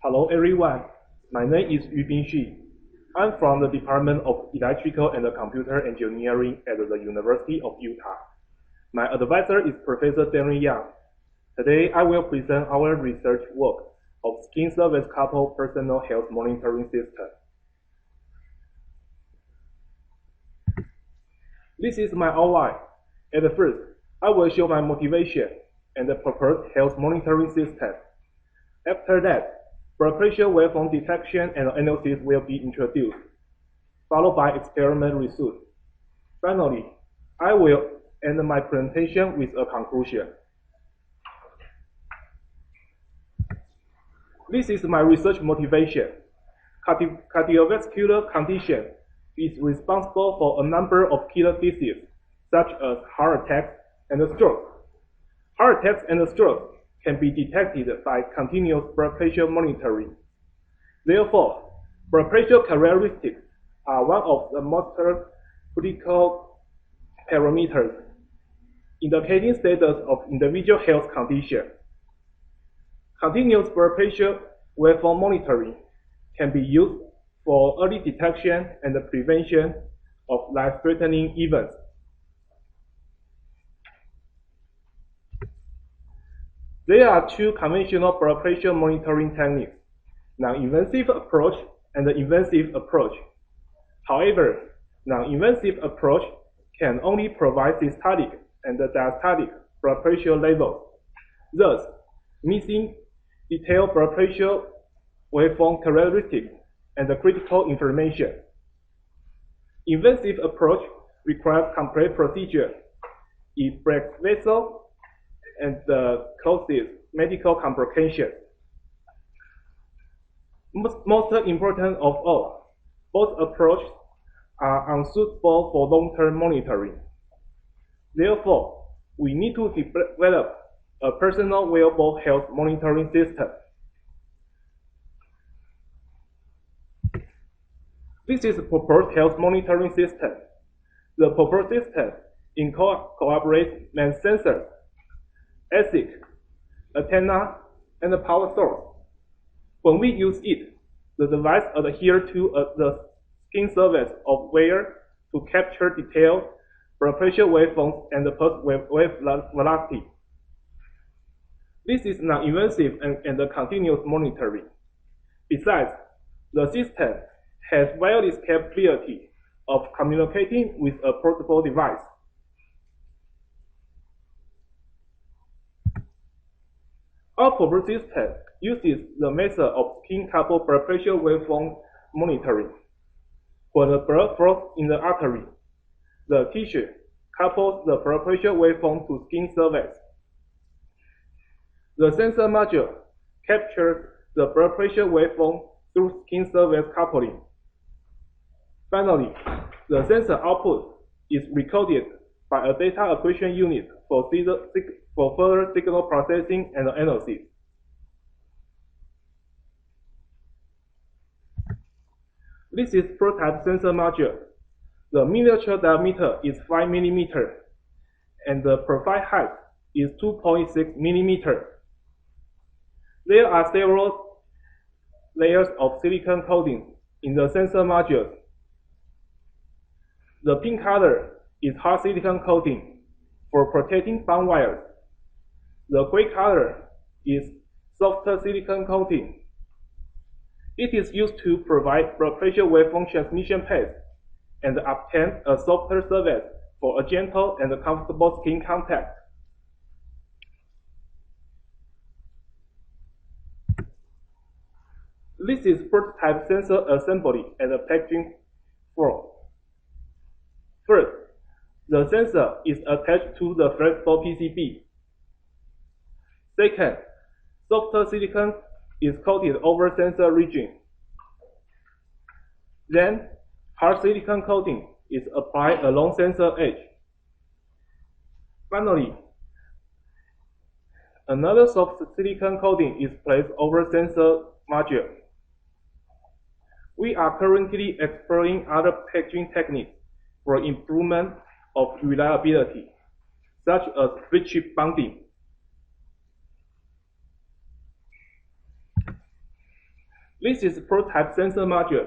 Hello everyone, my name is Yubin Shi. I'm from the Department of Electrical and Computer Engineering at the University of Utah. My advisor is Professor Darrin. Today I will present our research work of skin surface coupled personal health monitoring system. This is my outline. At first, I will show my motivation and the proposed health monitoring system. After that, blood pressure waveform detection and analysis will be introduced, followed by experiment results. Finally, I will end my presentation with a conclusion. This is my research motivation. Cardiovascular condition is responsible for a number of killer diseases, such as heart attacks and strokes. Heart attacks and strokes can be detected by continuous blood pressure monitoring. Therefore, blood pressure characteristics are one of the most critical parameters indicating status of individual health condition. Continuous blood pressure waveform monitoring can be used for early detection and prevention of life-threatening events. There are two conventional blood pressure monitoring techniques, non-invasive approach and invasive approach. However, non-invasive approach can only provide systolic and diastolic blood pressure levels, thus missing detailed blood pressure waveform characteristics and critical information. Invasive approach requires complex procedure. It breaks vessels and causes medical complications. Most important of all, both approaches are unsuitable for long-term monitoring. Therefore, we need to develop a personal wearable health monitoring system. This is a proposed health monitoring system. The proposed system incorporates main sensors, ASIC, antenna, and the power source. When we use it, the device adheres to the skin surface of wearer to capture detailed blood pressure waveforms and pulse wave velocity. This is non-invasive and continuous monitoring. Besides, the system has wireless capability of communicating with a portable device. Our proposed system uses the method of skin-coupled blood pressure waveform monitoring. When the blood flows in the artery, the tissue couples the blood pressure waveform to skin surface. The sensor module captures the blood pressure waveform through skin surface coupling. Finally, the sensor output is recorded by a data acquisition unit for further signal processing and analysis. This is prototype sensor module. The miniature diameter is 5 mm and the profile height is 2.6 mm. There are several layers of silicon coating in the sensor module. The pink color is hard silicon coating for protecting bond wires. The gray color is softer silicon coating. It is used to provide blood pressure waveform transmission path and obtain a softer surface for a gentle and comfortable skin contact. This is prototype sensor assembly and packaging floor. First, the sensor is attached to the flexible PCB. Second, softer silicon is coated over sensor region. Then, hard silicon coating is applied along sensor edge. Finally, another soft silicon coating is placed over sensor module. We are currently exploring other packaging techniques for improvement of reliability, such as flip chip bonding. This is prototype sensor module.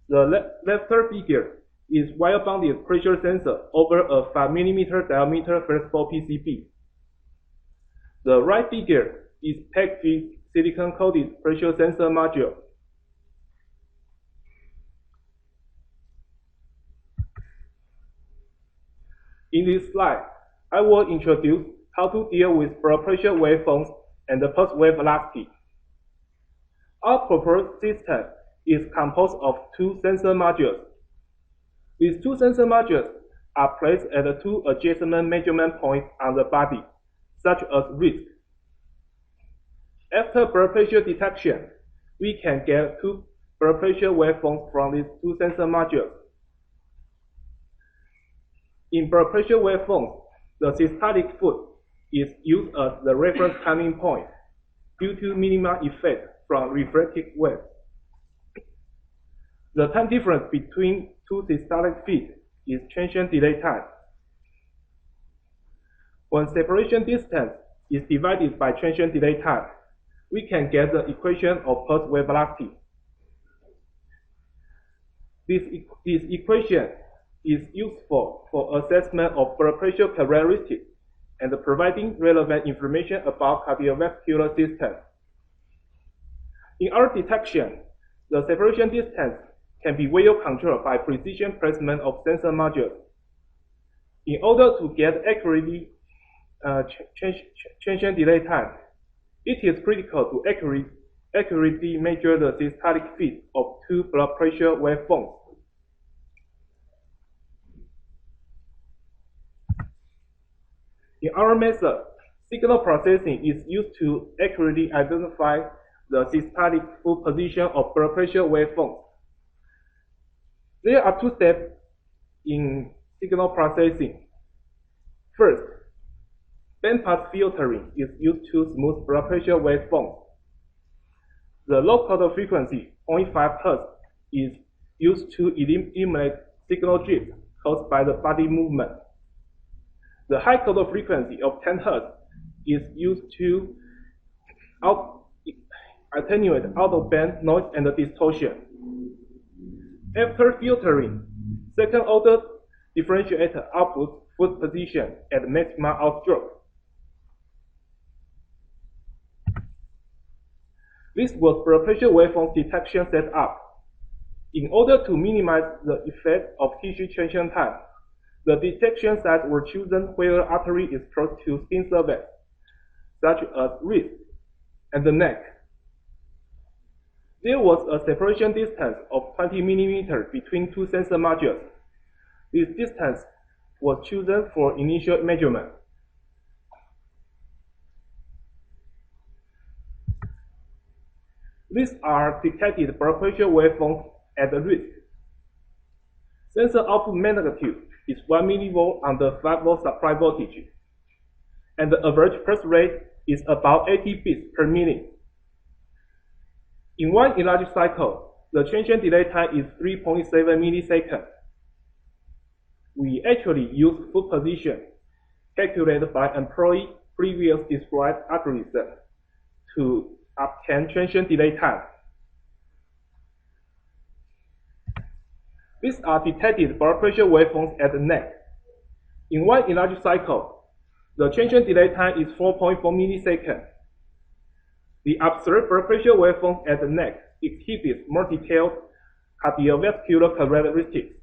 The left figure is wire-bonded pressure sensor over a 5 mm diameter flexible PCB. The right figure is packaged silicon-coated pressure sensor module. In this slide, I will introduce how to deal with blood pressure waveforms and the pulse wave velocity. Our proposed system is composed of two sensor modules. These two sensor modules are placed at the two adjacent measurement points on the body, such as wrist. After blood pressure detection, we can get two blood pressure waveforms from these two sensor modules. In blood pressure waveforms, the systolic foot is used as the reference timing point due to minimal effect from reflected waves. The time difference between two systolic feet is transient delay time. When separation distance is divided by transient delay time, we can get the equation of pulse wave velocity. This equation is useful for assessment of blood pressure characteristics and providing relevant information about cardiovascular system. In our detection, the separation distance can be well controlled by precision placement of sensor modules. In order to get accurately transient delay time, it is critical to accurately measure the systolic feet of two blood pressure waveforms. In our method, signal processing is used to accurately identify the systolic foot position of blood pressure waveforms. There are two steps in signal processing. First, bandpass filtering is used to smooth blood pressure waveforms. The low quarter frequency, 0.5 Hz, is used to eliminate signal drift caused by the body movement. The high quarter frequency of 10 Hz is used to attenuate out-of-band noise and distortion. After filtering, second-order differentiator outputs foot position at maximum outstroke. This was blood pressure waveform detection setup. In order to minimize the effect of tissue change time, the detection sites were chosen where the artery is close to skin surface, such as wrist and the neck. There was a separation distance of 20 mm between two sensor modules. This distance was chosen for initial measurement. These are detected blood pressure waveforms at the wrist. Sensor output magnitude is 1 mV on the 5 volt supply voltage, and the average pulse rate is about 80 beats per minute. In one enlarged cycle, the transient delay time is 3.7 milliseconds. We actually use foot position calculated by employee previously described algorithm to obtain transient delay time. These are detected blood pressure waveforms at the neck. In one enlarged cycle, the transient delay time is 4.4 milliseconds. The observed blood pressure waveform at the neck exhibits more detailed cardiovascular characteristics.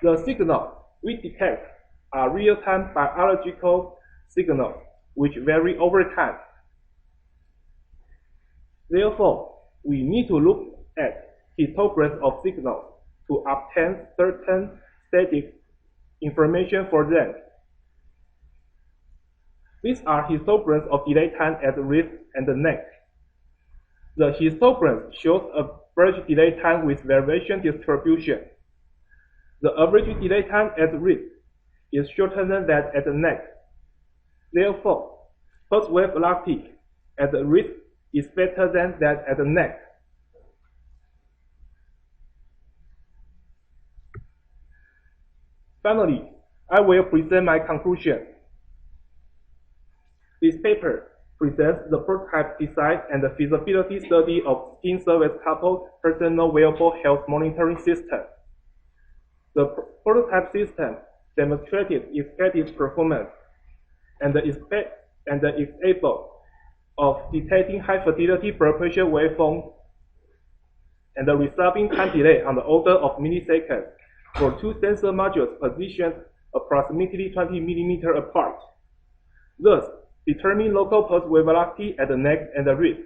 The signals we detect are real-time biological signals which vary over time. Therefore, we need to look at histograms of signals to obtain certain static information for them. These are histograms of delay time at the wrist and the neck. The histogram shows average delay time with variation distribution. The average delay time at the wrist is shorter than that at the neck. Therefore, pulse wave velocity at the wrist is better than that at the neck. Finally, I will present my conclusion. This paper presents the prototype design and the feasibility study of skin service coupled personal wearable health monitoring system. The prototype system demonstrated effective performance and is able of detecting high-fidelity blood pressure waveform and the resulting time delay on the order of milliseconds for two sensor modules positioned approximately 20 mm apart, thus determining local pulse wave velocity at the neck and the wrist.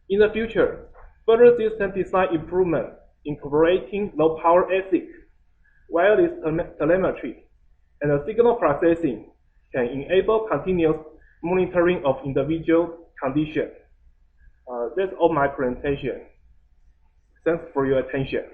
In the future, further system design improvement incorporating low-power ASIC, wireless telemetry, and signal processing can enable continuous monitoring of individual conditions. That's all my presentation. Thanks for your attention.